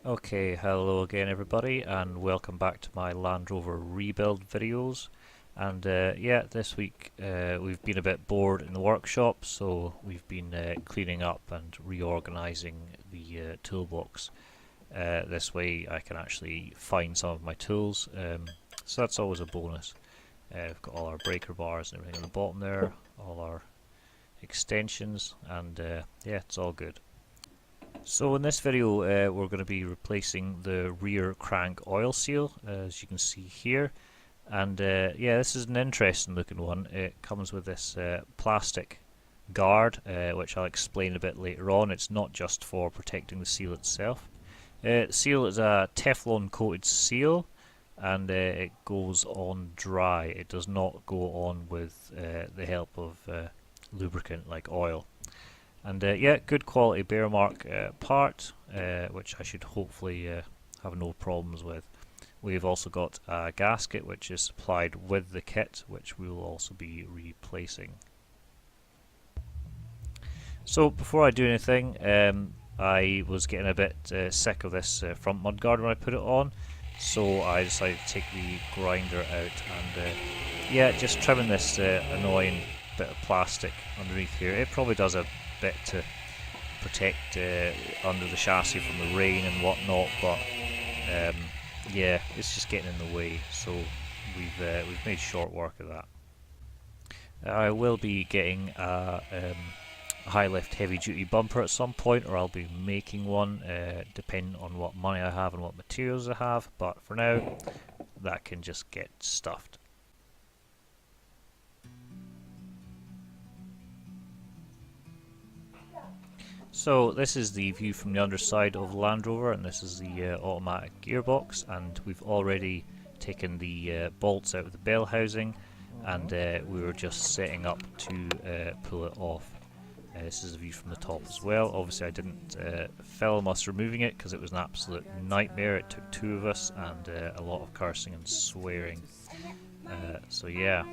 Okay, hello again everybody and welcome back to my Land Rover rebuild videos. And yeah, this week we've been a bit bored in the workshop, so we've been cleaning up and reorganizing the toolbox. This way I can actually find some of my tools, so that's always a bonus. We've got all our breaker bars and everything on the bottom there, all our extensions, and yeah, it's all good. So in this video we're going to be replacing the rear crank oil seal, as you can see here. And yeah, this is an interesting looking one. It comes with this plastic guard, which I'll explain a bit later on. It's not just for protecting the seal itself. The seal is a Teflon coated seal, and it goes on dry. It does not go on with the help of lubricant like oil. And yeah, good quality bear mark part, which I should hopefully have no problems with. We've also got a gasket which is supplied with the kit, which we will also be replacing. So before I do anything, I was getting a bit sick of this front mudguard when I put it on, so I decided to take the grinder out and yeah, just trimming this annoying bit of plastic underneath here. It probably does a bit to protect under the chassis from the rain and whatnot, but yeah, it's just getting in the way, so we've made short work of that. I will be getting a high lift heavy duty bumper at some point, or I'll be making one depending on what money I have and what materials I have, but for now that can just get stuffed. So this is the view from the underside of the Land Rover, and this is the automatic gearbox, and we've already taken the bolts out of the bell housing, and we were just setting up to pull it off. This is a view from the top as well. Obviously I didn't film us removing it because it was an absolute nightmare. It took two of us and a lot of cursing and swearing. So yeah.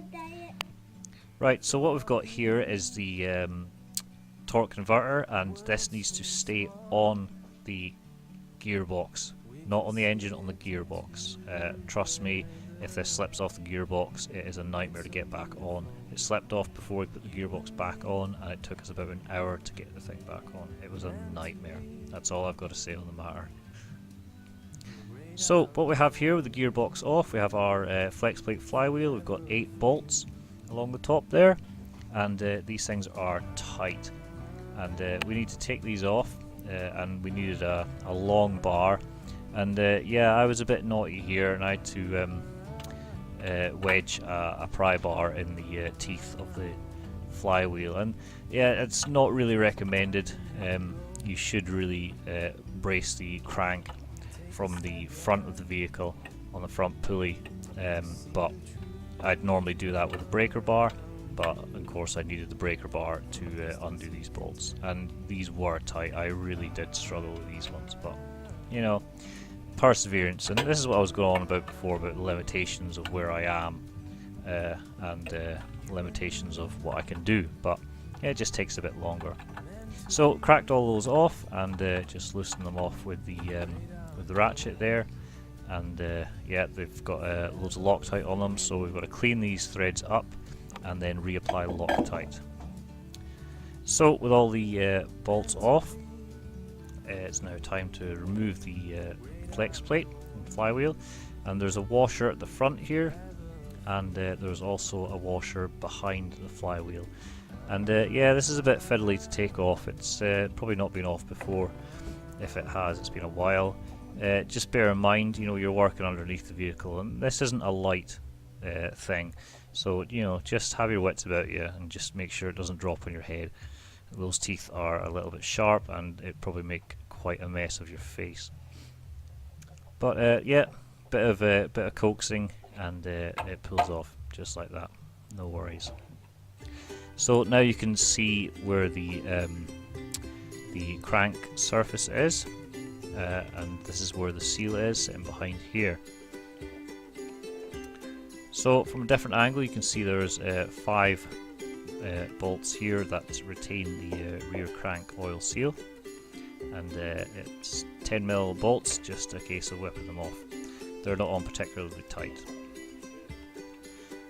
Right, so what we've got here is the torque converter, and this needs to stay on the gearbox, not on the engine, on the gearbox. Trust me, if this slips off the gearbox, it is a nightmare to get back on. It slipped off before we put the gearbox back on, and it took us about an hour to get the thing back on. It was a nightmare. That's all I've got to say on the matter. So what we have here with the gearbox off, we have our flex plate flywheel. We've got 8 bolts along the top there, and these things are tight. And we need to take these off, and we needed a long bar, and yeah, I was a bit naughty here and I had to wedge a pry bar in the teeth of the flywheel, and yeah, it's not really recommended. You should really brace the crank from the front of the vehicle on the front pulley, but I'd normally do that with a breaker bar. But of course I needed the breaker bar to undo these bolts, and these were tight. I really did struggle with these ones, but you know, perseverance. And this is what I was going on about before, about the limitations of where I am and limitations of what I can do, but yeah, it just takes a bit longer. So cracked all those off and just loosened them off with the ratchet there, and yeah, they've got loads of Loctite on them, so we've got to clean these threads up and then reapply Loctite. So with all the bolts off, it's now time to remove the flex plate and flywheel, and there's a washer at the front here, and there's also a washer behind the flywheel. And yeah, this is a bit fiddly to take off. It's probably not been off before. If it has, it's been a while. Just bear in mind, you know, you're working underneath the vehicle, and this isn't a light thing. So, you know, just have your wits about you and just make sure it doesn't drop on your head. Those teeth are a little bit sharp, and it probably make quite a mess of your face. But yeah, bit of coaxing, and it pulls off just like that. No worries. So now you can see where the crank surface is, and this is where the seal is, sitting behind here. So from a different angle you can see there's 5 bolts here that retain the rear crank oil seal, and it's 10mm bolts, just a case of whipping them off. They're not on particularly tight.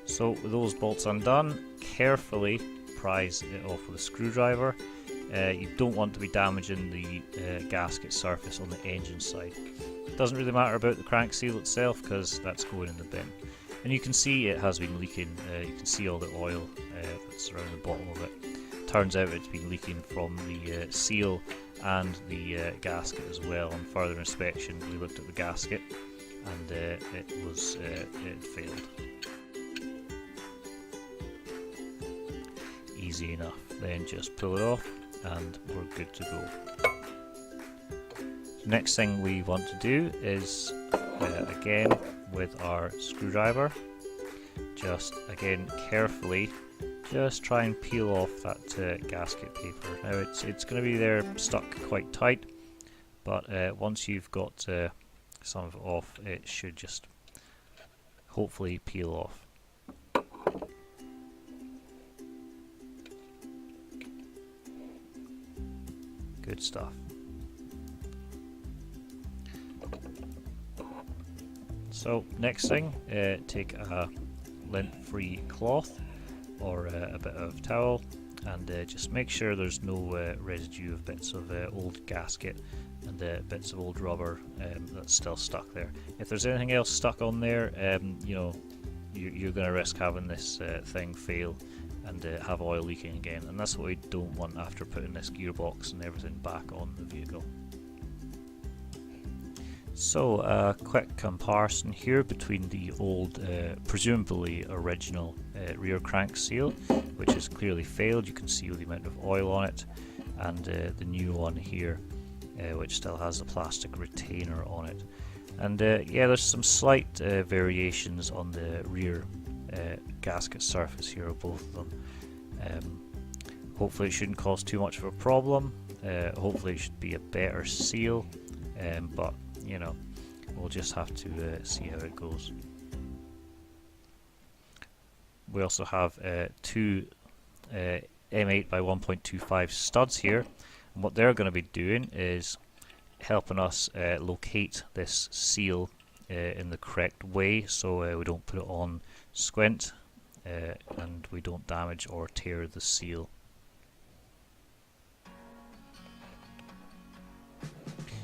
So with those bolts undone, carefully prise it off with a screwdriver. You don't want to be damaging the gasket surface on the engine side. It doesn't really matter about the crank seal itself because that's going in the bin. And you can see it has been leaking. You can see all the oil that's around the bottom of it. Turns out it's been leaking from the seal and the gasket as well. On further inspection, we looked at the gasket and it failed. Easy enough. Then just pull it off and we're good to go. The next thing we want to do is again with our screwdriver, just again carefully just try and peel off that gasket paper. Now it's going to be there stuck quite tight, but once you've got some of it off, it should just hopefully peel off. Good stuff. So next thing, take a lint-free cloth or a bit of towel and just make sure there's no residue of bits of old gasket and bits of old rubber that's still stuck there. If there's anything else stuck on there, you know, you're going to risk having this thing fail and have oil leaking again, and that's what we don't want after putting this gearbox and everything back on the vehicle. So a quick comparison here between the old, presumably original rear crank seal, which has clearly failed. You can see the amount of oil on it, and the new one here, which still has a plastic retainer on it. And yeah, there's some slight variations on the rear gasket surface here of both of them. Hopefully it shouldn't cause too much of a problem. Hopefully it should be a better seal, but you know, we'll just have to see how it goes. We also have two M8 by 1.25 studs here, and what they're going to be doing is helping us locate this seal in the correct way, so we don't put it on squint and we don't damage or tear the seal.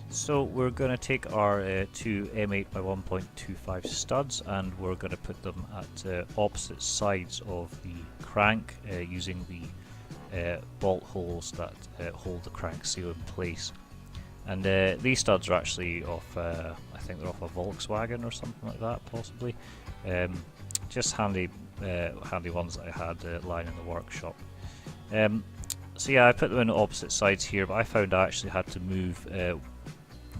So we're going to take our two M8 by 1.25 studs and we're going to put them at opposite sides of the crank using the bolt holes that hold the crank seal in place. And these studs are actually off, I think they're off a Volkswagen or something like that, possibly. Just handy ones that I had lying in the workshop. So yeah, I put them in opposite sides here, but I found I actually had to move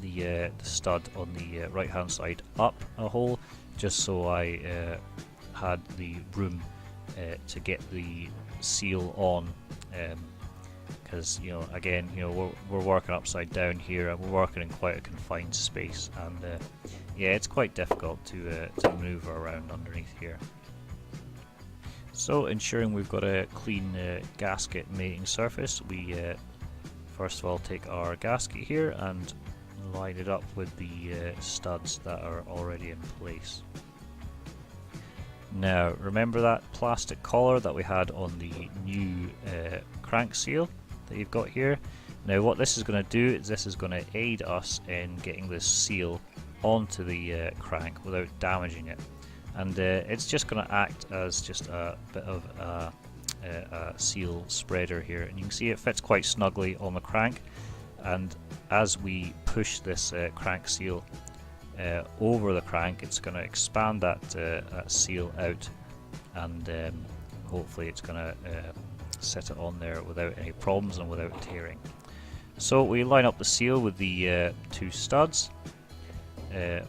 the stud on the right hand side up a hole, just so I had the room to get the seal on. Because you know, again, you know, we're working upside down here, and we're working in quite a confined space, and yeah, it's quite difficult to maneuver around underneath here. So, ensuring we've got a clean gasket mating surface, we first of all take our gasket here and line it up with the studs that are already in place. Now, remember that plastic collar that we had on the new crank seal that you've got here? Now what this is going to do is this is going to aid us in getting this seal onto the crank without damaging it, and it's just going to act as just a bit of a seal spreader here, and you can see it fits quite snugly on the crank, and as we push this crank seal over the crank, it's going to expand that seal out, and hopefully it's going to set it on there without any problems and without tearing. So we line up the seal with the two studs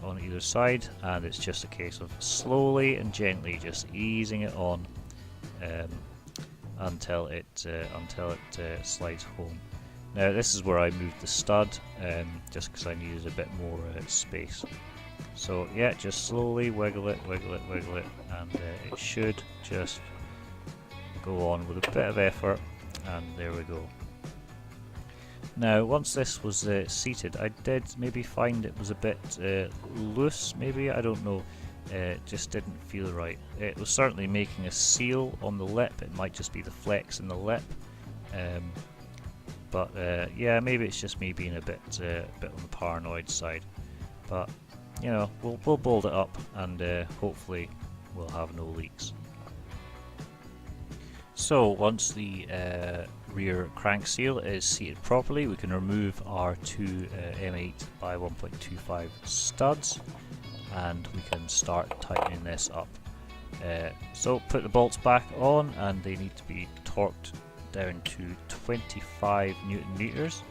on either side, and it's just a case of slowly and gently just easing it on until it slides home. Now this is where I moved the stud, just because I needed a bit more space. So yeah, just slowly wiggle it, and it should just go on with a bit of effort, and there we go. Now once this was seated, I did maybe find it was a bit loose, maybe, I don't know. It just didn't feel right. It was certainly making a seal on the lip. It might just be the flex in the lip. But yeah, maybe it's just me being a bit on the paranoid side. But you know, we'll bolt it up and hopefully we'll have no leaks. So once the rear crank seal is seated properly, we can remove our two M8 by 1.25 studs, and we can start tightening this up. So put the bolts back on, and they need to be torqued down to 25 Newton meters.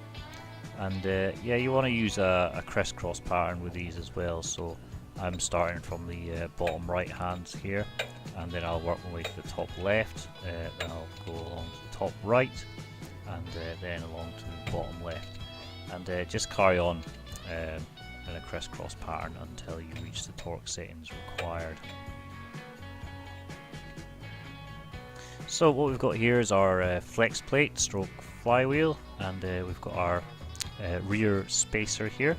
And yeah, you want to use a crisscross pattern with these as well. So I'm starting from the bottom right hand here, and then I'll work my way to the top left, then I'll go along to the top right, and then along to the bottom left, and just carry on in a crisscross pattern until you reach the torque settings required. So what we've got here is our flex plate stroke flywheel, and we've got our rear spacer here,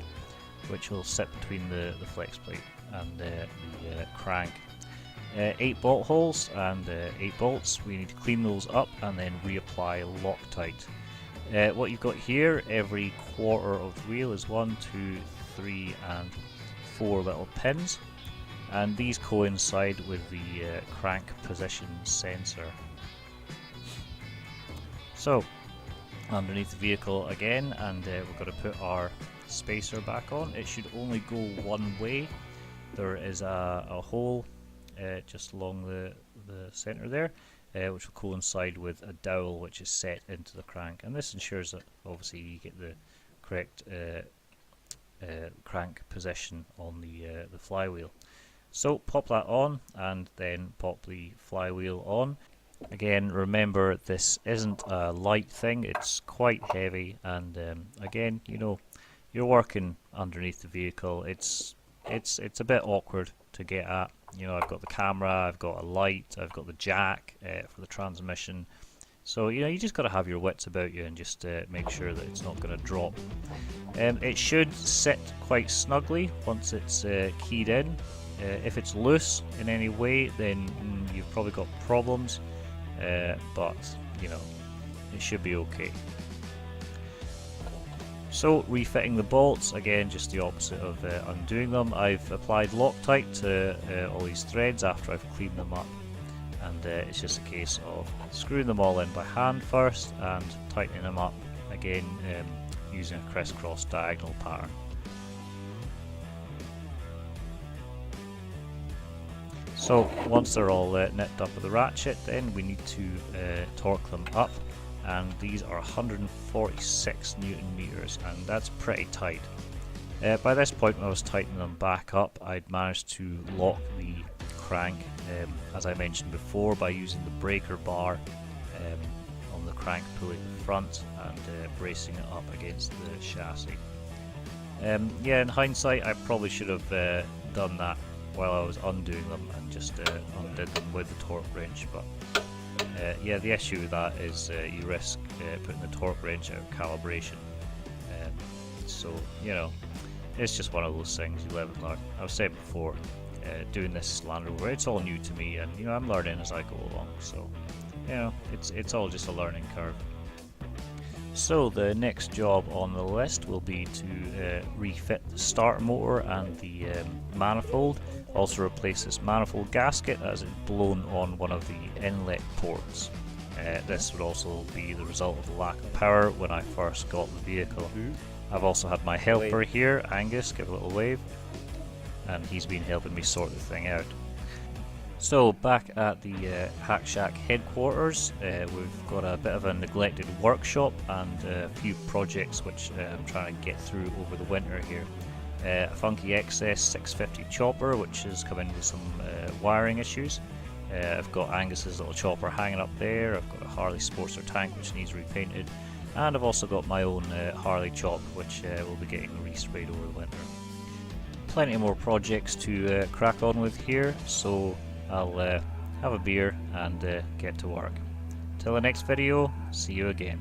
which will sit between the flex plate and the crank. 8 bolt holes and 8 bolts. We need to clean those up and then reapply Loctite. What you've got here, every quarter of the wheel is 1, 2, 3 and 4 little pins, and these coincide with the crank position sensor. So underneath the vehicle again, and we're going to put our spacer back on. It should only go one way. There is a hole just along the centre there, which will coincide with a dowel which is set into the crank, and this ensures that obviously you get the correct crank position on the flywheel. So pop that on and then pop the flywheel on. Again, remember this isn't a light thing, it's quite heavy, and again, you know, you're working underneath the vehicle. It's a bit awkward to get at. You know, I've got the camera, I've got a light, I've got the jack for the transmission. So you know, you just got to have your wits about you and just make sure that it's not going to drop. It should sit quite snugly once it's keyed in. If it's loose in any way, then you've probably got problems. But you know, it should be okay. So refitting the bolts, again just the opposite of undoing them. I've applied Loctite to all these threads after I've cleaned them up, and it's just a case of screwing them all in by hand first and tightening them up again using a crisscross diagonal pattern. So once they're all nipped up with the ratchet, then we need to torque them up, and these are 146 Newton meters, and that's pretty tight. By this point, when I was tightening them back up, I'd managed to lock the crank, as I mentioned before, by using the breaker bar on the crank pulley at the front and bracing it up against the chassis. Yeah, in hindsight, I probably should have done that while I was undoing them and just undid them with the torque wrench, but yeah, the issue with that is you risk putting the torque wrench out of calibration. So you know, it's just one of those things you live and learn. I've said before, doing this Land Rover, it's all new to me, and you know, I'm learning as I go along. So you know, it's all just a learning curve. So the next job on the list will be to refit the starter motor and the manifold. Also replace this manifold gasket as it's blown on one of the inlet ports. This would also be the result of the lack of power when I first got the vehicle. I've also had my helper here, Angus, give a little wave, and he's been helping me sort the thing out. So back at the Hack Shack headquarters, we've got a bit of a neglected workshop and a few projects which I'm trying to get through over the winter here. A funky XS 650 chopper which has come in with some wiring issues. I've got Angus's little chopper hanging up there. I've got a Harley Sportster tank which needs repainted, and I've also got my own Harley chop which will be getting resprayed over the winter. Plenty more projects to crack on with here, so I'll have a beer and get to work. Till the next video, see you again.